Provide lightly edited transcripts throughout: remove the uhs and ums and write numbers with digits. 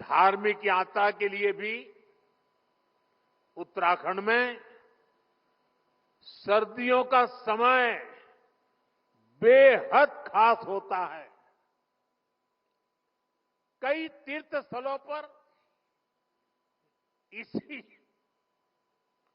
धार्मिक यात्रा के लिए भी उत्तराखंड में सर्दियों का समय बेहद खास होता है। कई तीर्थ स्थलों पर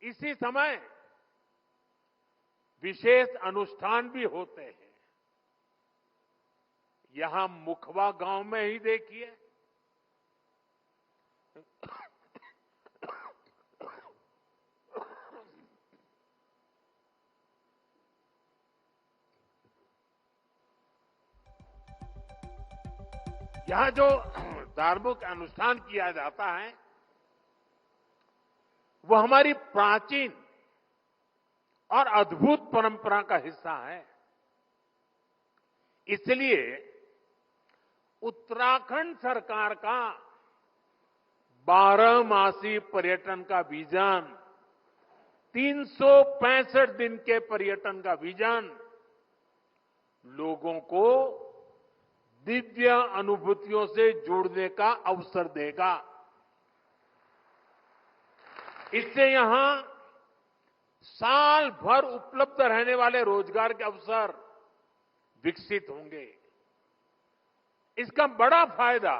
इसी समय विशेष अनुष्ठान भी होते हैं। यहां मुखवा गांव में ही देखिए, यहां जो धार्मिक अनुष्ठान किया जाता है वो हमारी प्राचीन और अद्भुत परंपरा का हिस्सा है। इसलिए उत्तराखंड सरकार का 12 मासी पर्यटन का विजन, 365 दिन के पर्यटन का विजन लोगों को दिव्य अनुभूतियों से जोड़ने का अवसर देगा। इससे यहां साल भर उपलब्ध रहने वाले रोजगार के अवसर विकसित होंगे। इसका बड़ा फायदा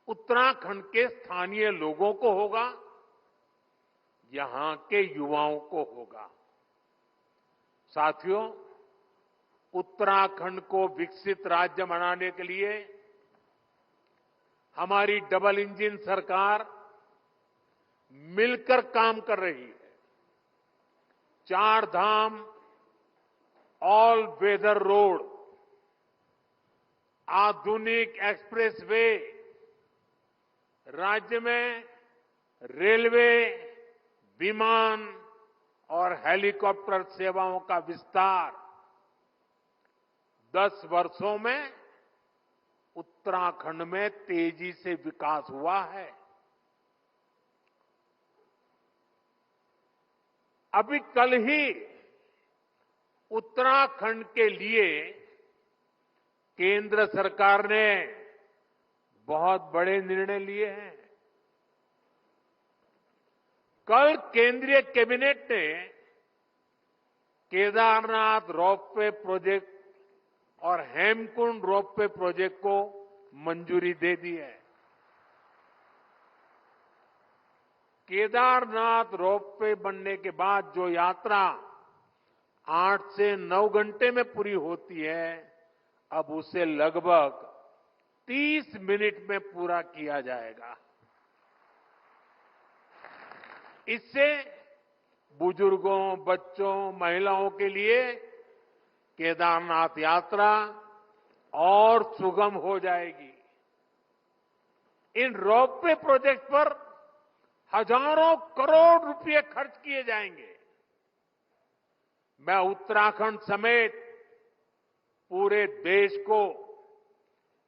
उत्तराखंड के स्थानीय लोगों को होगा, यहां के युवाओं को होगा। साथियों, उत्तराखंड को विकसित राज्य बनाने के लिए हमारी डबल इंजन सरकार मिलकर काम कर रही है। 4 धाम ऑल वेदर रोड, आधुनिक एक्सप्रेस वे, राज्य में रेलवे, विमान और हेलीकॉप्टर सेवाओं का विस्तार 10 वर्षों में उत्तराखंड में तेजी से विकास हुआ है। अभी कल ही उत्तराखंड के लिए केंद्र सरकार ने बहुत बड़े निर्णय लिए हैं। कल केंद्रीय कैबिनेट ने केदारनाथ रोपवे प्रोजेक्ट और हेमकुंड रोपवे प्रोजेक्ट को मंजूरी दे दी है। केदारनाथ रोपवे बनने के बाद जो यात्रा 8 से 9 घंटे में पूरी होती है, अब उसे लगभग 30 मिनट में पूरा किया जाएगा। इससे बुजुर्गों, बच्चों, महिलाओं के लिए केदारनाथ यात्रा और सुगम हो जाएगी। इन रोपवे प्रोजेक्ट पर हजारों करोड़ रुपए खर्च किए जाएंगे। मैं उत्तराखंड समेत पूरे देश को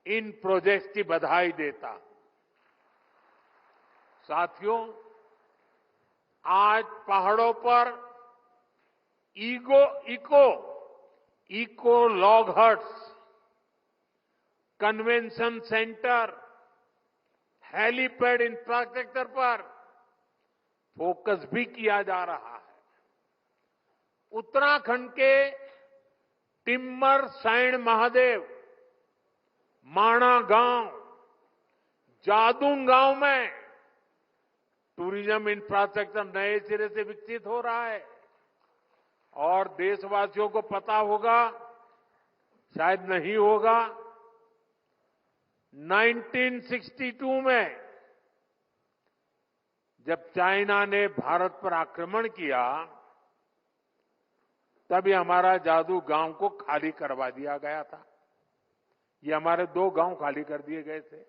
इन प्रोजेक्ट्स की बधाई देता हूं। साथियों, आज पहाड़ों पर eco log huts, convention centre, helipad infrastructure पर फोकस भी किया जा रहा है। उत्तराखंड के टिम्मर सैंड महादेव, माणा गांव, जादून गांव में टूरिज्म इंफ्रास्ट्रक्चर नए सिरे से विकसित हो रहा है। और देशवासियों को पता होगा, शायद नहीं होगा, 1962 में जब चाइना ने भारत पर आक्रमण किया, तभी हमारा जादू गांव को खाली करवा दिया गया था। ये हमारे 2 गांव खाली कर दिए गए थे।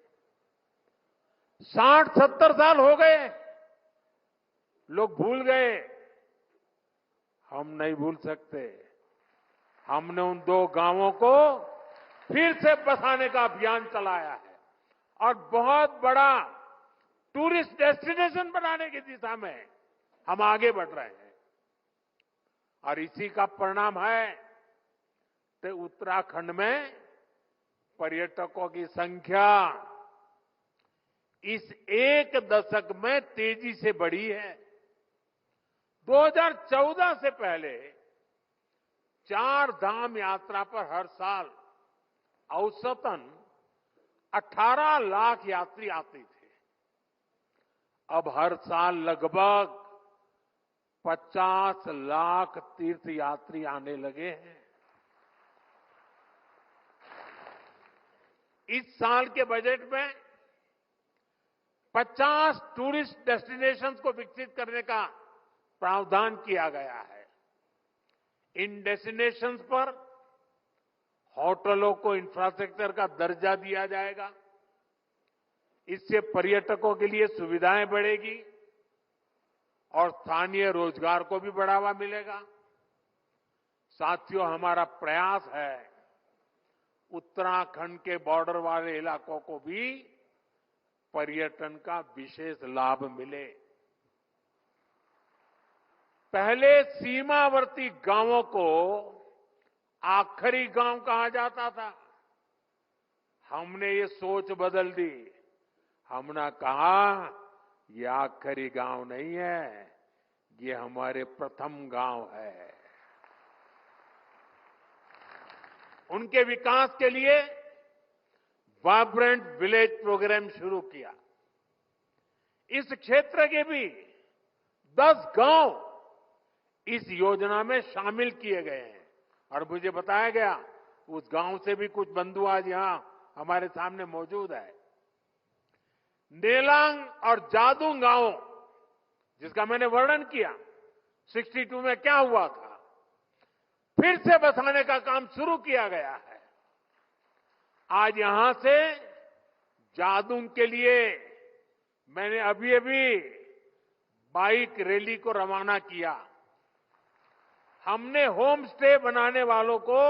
60-70 साल हो गए, लोग भूल गए। हम नहीं भूल सकते। हमने उन 2 गांवों को फिर से बसाने का अभियान चलाया है और बहुत बड़ा टूरिस्ट डेस्टिनेशन बनाने की दिशा में हम आगे बढ़ रहे हैं। और इसी का परिणाम है कि उत्तराखंड में पर्यटकों की संख्या इस एक दशक में तेजी से बढ़ी है। 2014 से पहले 4 धाम यात्रा पर हर साल औसतन 18 लाख यात्री आते थे। अब हर साल लगभग 50 लाख तीर्थ यात्री आने लगे हैं। इस साल के बजट में 50 टूरिस्ट डेस्टिनेशंस को विकसित करने का प्रावधान किया गया है। इन डेस्टिनेशंस पर होटलों को इंफ्रास्ट्रक्चर का दर्जा दिया जाएगा। इससे पर्यटकों के लिए सुविधाएं बढ़ेगी और स्थानीय रोजगार को भी बढ़ावा मिलेगा। साथियों, हमारा प्रयास है उत्तराखंड के बॉर्डर वाले इलाकों को भी पर्यटन का विशेष लाभ मिले। पहले सीमावर्ती गांवों को आखिरी गांव कहा जाता था। हमने ये सोच बदल दी। हमने कहा ये आखिरी गांव नहीं है, ये हमारे प्रथम गांव है। उनके विकास के लिए वाइब्रेंट विलेज प्रोग्राम शुरू किया। इस क्षेत्र के भी 10 गांव इस योजना में शामिल किए गए हैं और मुझे बताया गया उस गांव से भी कुछ बंधु आज यहां हमारे सामने मौजूद है। नेलांग और जादूंग गांव, जिसका मैंने वर्णन किया 62 में क्या हुआ था, फिर से बसाने का काम शुरू किया गया है। आज यहां से जादूंग के लिए मैंने अभी बाइक रैली को रवाना किया। हमने होम स्टे बनाने वालों को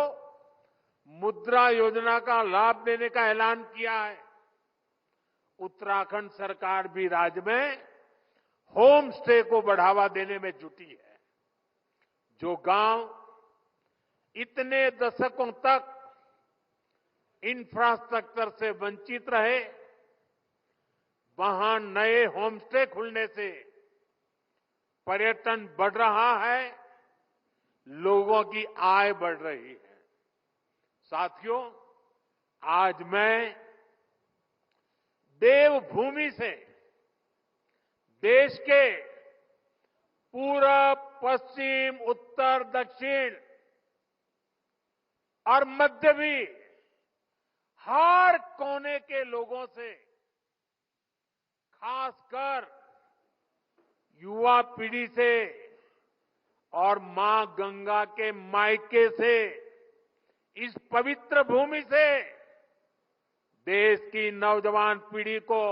मुद्रा योजना का लाभ देने का ऐलान किया है। उत्तराखंड सरकार भी राज्य में होम स्टे को बढ़ावा देने में जुटी है। जो गांव इतने दशकों तक इंफ्रास्ट्रक्चर से वंचित रहे, वहां नए होम स्टे खुलने से पर्यटन बढ़ रहा है, लोगों की आय बढ़ रही है। साथियों, आज मैं देवभूमि से देश के पूरब, पश्चिम, उत्तर, दक्षिण और मध्य भी हर कोने के लोगों से, खासकर युवा पीढ़ी से और मां गंगा के मायके से, इस पवित्र भूमि से देश की नौजवान पीढ़ी को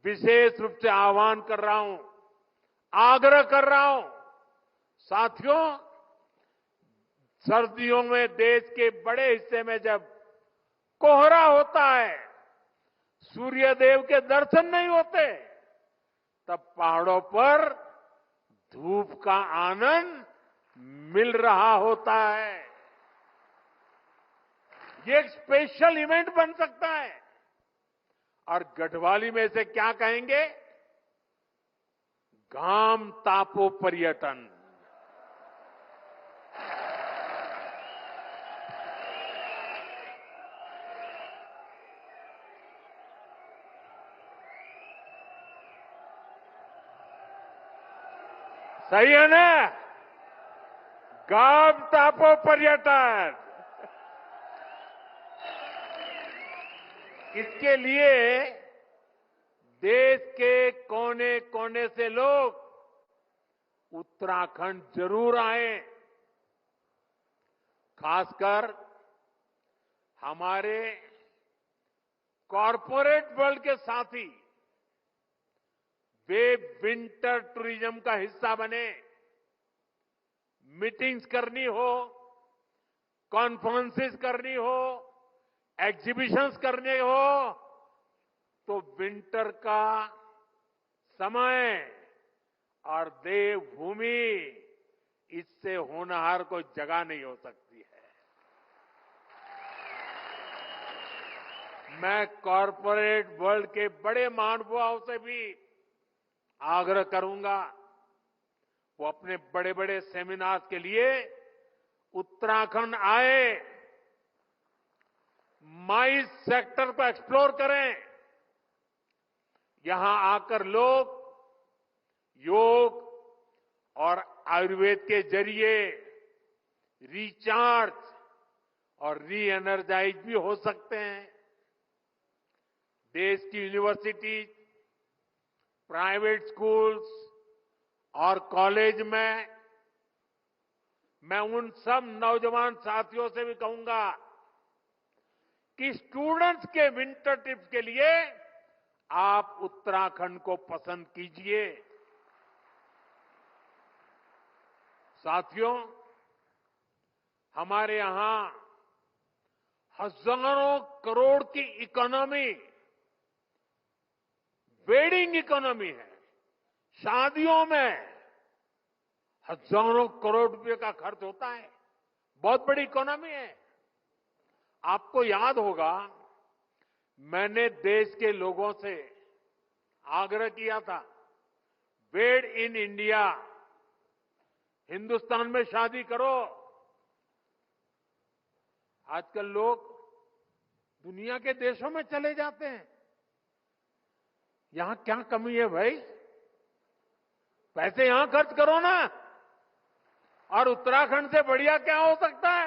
विशेष रूप से आह्वान कर रहा हूं, आग्रह कर रहा हूं। साथियों, सर्दियों में देश के बड़े हिस्से में जब कोहरा होता है, सूर्यदेव के दर्शन नहीं होते, तब पहाड़ों पर धूप का आनंद मिल रहा होता है। ये एक स्पेशल इवेंट बन सकता है। और गढ़वाली में से क्या कहेंगे? घाम तापो पर्यटन। सही है ना? घाम तापो पर्यटन। इसके लिए देश के कोने कोने से लोग उत्तराखंड जरूर आए। खासकर हमारे कॉरपोरेट वर्ल्ड के साथी, वे विंटर टूरिज्म का हिस्सा बने। मीटिंग्स करनी हो, कॉन्फ्रेंसेस करनी हो, एग्जीबिशंस करने हो, तो विंटर का समय और देवभूमि, इससे होनहार कोई जगह नहीं हो सकती है। मैं कॉरपोरेट वर्ल्ड के बड़े महानुभावों से भी आग्रह करूंगा वो अपने बड़े बड़े सेमिनार्स के लिए उत्तराखंड आए, माइस सेक्टर को एक्सप्लोर करें। यहां आकर लोग योग और आयुर्वेद के जरिए रिचार्ज और री एनर्जाइज भी हो सकते हैं। देश की यूनिवर्सिटी, प्राइवेट स्कूल्स और कॉलेज में मैं उन सब नौजवान साथियों से भी कहूंगा कि स्टूडेंट्स के विंटर ट्रिप्स के लिए आप उत्तराखंड को पसंद कीजिए। साथियों, हमारे यहां हजारों करोड़ की इकोनॉमी वेडिंग इकोनॉमी है। शादियों में हजारों करोड़ रुपए का खर्च होता है, बहुत बड़ी इकोनॉमी है। आपको याद होगा मैंने देश के लोगों से आग्रह किया था, वेड इन इंडिया, हिंदुस्तान में शादी करो। आजकल लोग दुनिया के देशों में चले जाते हैं। यहां क्या कमी है भाई? पैसे यहां खर्च करो ना। और उत्तराखंड से बढ़िया क्या हो सकता है?